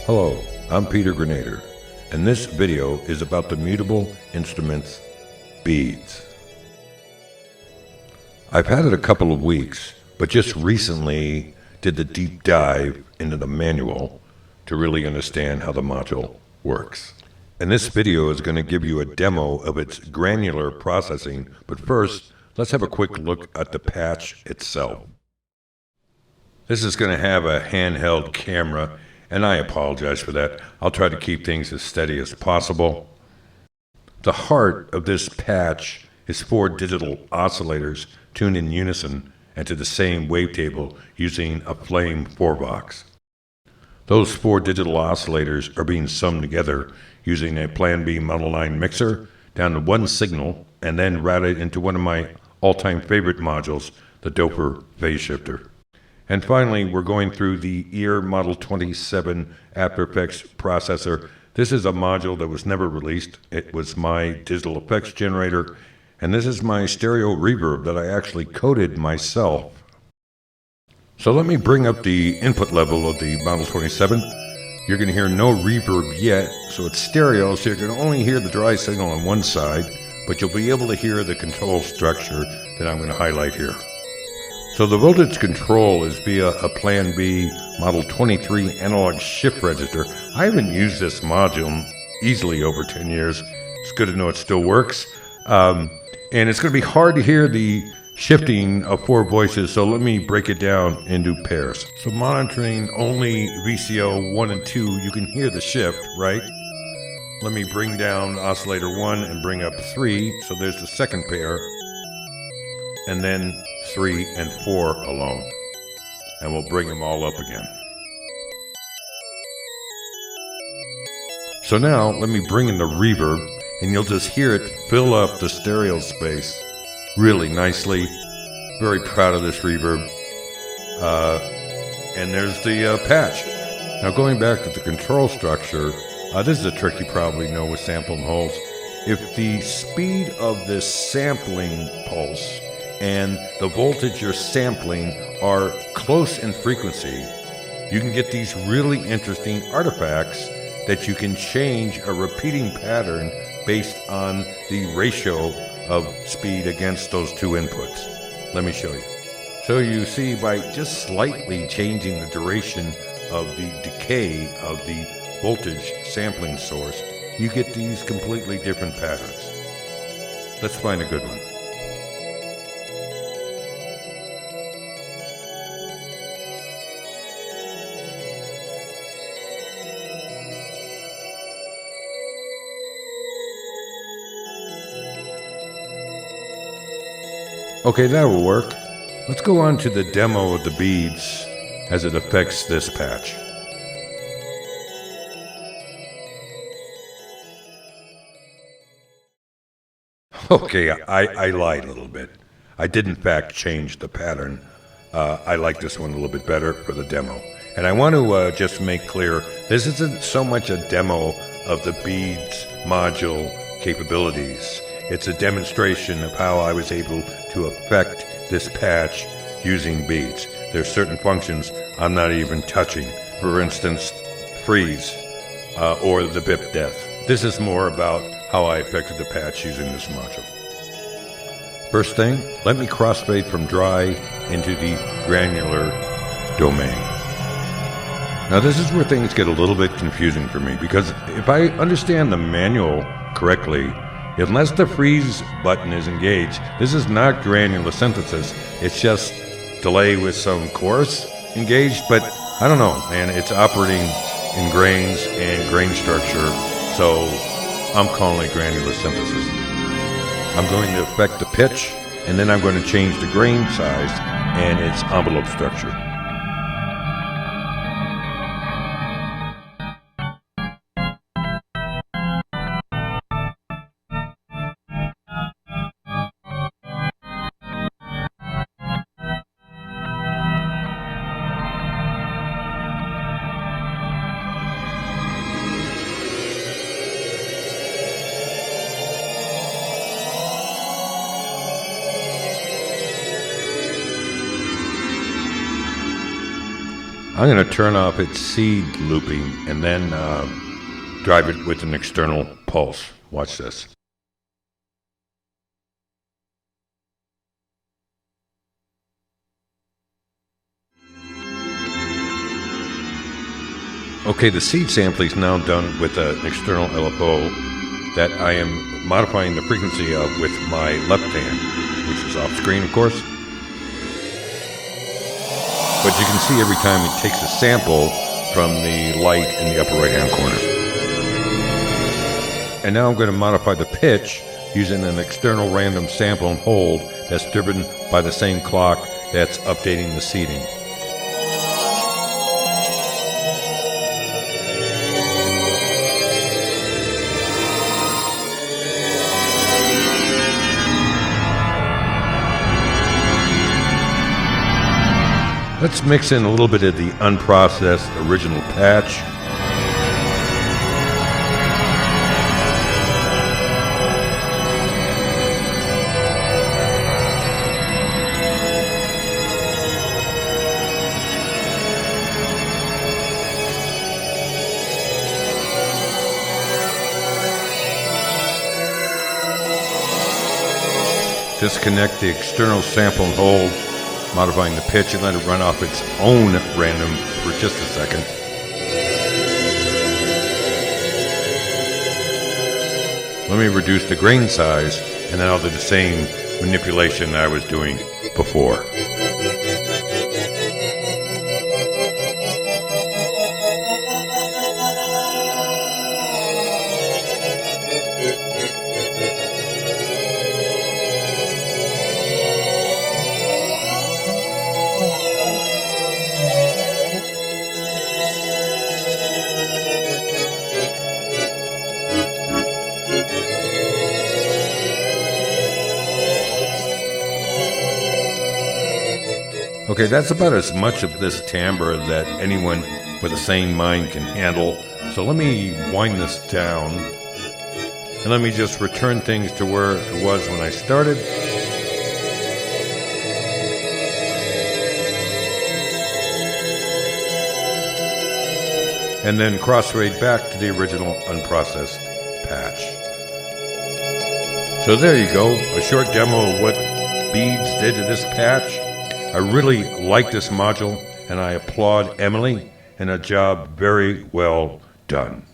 Hello, I'm Peter Grenader, and this video is about the Mutable Instruments beads. I've had it a couple of weeks, but just recently did the deep dive into the manual to really understand how the module works. And this video is going to give you a demo of its granular processing, but first, let's have a quick look at the patch itself. This is going to have a handheld camera, and I apologize for that. I'll try to keep things as steady as possible. The heart of this patch is 4 digital oscillators tuned in unison and to the same wavetable using a flame 4-box. Those 4 digital oscillators are being summed together using a Plan B model line mixer down to one signal and then routed into one of my all-time favorite modules, the Doepfer phase shifter. And finally, we're going through the EAR Model 27 After Effects processor. This is a module that was never released. It was my digital effects generator, and this is my stereo reverb that I actually coded myself. So let me bring up the input level of the Model 27. You're going to hear no reverb yet, so it's stereo, so you're going to only hear the dry signal on one side, but you'll be able to hear the control structure that I'm going to highlight here. So the voltage control is via a Plan B Model 23 analog shift register. I haven't used this module easily over 10 years. It's good to know it still works. And it's going to be hard to hear the shifting of 4 voices, so let me break it down into pairs. So monitoring only VCO 1 and 2, you can hear the shift, right? Let me bring down oscillator 1 and bring up 3, so there's the second pair. And then 3 and 4 alone. And we'll bring them all up again. So now, let me bring in the reverb, and you'll just hear it fill up the stereo space really nicely. Very proud of this reverb. And there's the patch. Now going back to the control structure, this is a trick you probably know with sample and holds. If the speed of this sampling pulse and the voltage you're sampling are close in frequency, you can get these really interesting artifacts that you can change a repeating pattern based on the ratio of speed against those 2 inputs. Let me show you. So you see, by just slightly changing the duration of the decay of the voltage sampling source, you get these completely different patterns. Let's find a good one. Okay, that will work. Let's go on to the demo of the beads as it affects this patch. Okay, I lied a little bit. I did in fact change the pattern. I like this one a little bit better for the demo. And I want to just make clear, this isn't so much a demo of the beads module capabilities. It's a demonstration of how I was able to affect this patch using beads. There's certain functions I'm not even touching. For instance, freeze or the bip death. This is more about how I affected the patch using this module. First thing, let me crossfade from dry into the granular domain. Now this is where things get a little bit confusing for me, because if I understand the manual correctly, unless the freeze button is engaged, this is not granular synthesis. It's just delay with some chorus engaged, but I don't know, man. It's operating in grains and grain structure, so I'm calling it granular synthesis. I'm going to affect the pitch, and then I'm going to change the grain size and its envelope structure. I'm going to turn off its seed looping and then drive it with an external pulse. Watch this. Okay, the seed sampling is now done with an external LFO that I am modifying the frequency of with my left hand, which is off screen, of course. But you can see every time it takes a sample from the light in the upper right-hand corner. And now I'm going to modify the pitch using an external random sample and hold that's driven by the same clock that's updating the seeding. Let's mix in a little bit of the unprocessed original patch. Disconnect the external sample and hold, modifying the pitch, and let it run off its own random for just a second. Let me reduce the grain size, and then I'll do the same manipulation I was doing before. Okay, that's about as much of this timbre that anyone with a sane mind can handle. So let me wind this down, and let me just return things to where it was when I started. And then crossfade back to the original unprocessed patch. So there you go, a short demo of what Beads did to this patch. I really like this module, and I applaud Emily, and a job very well done.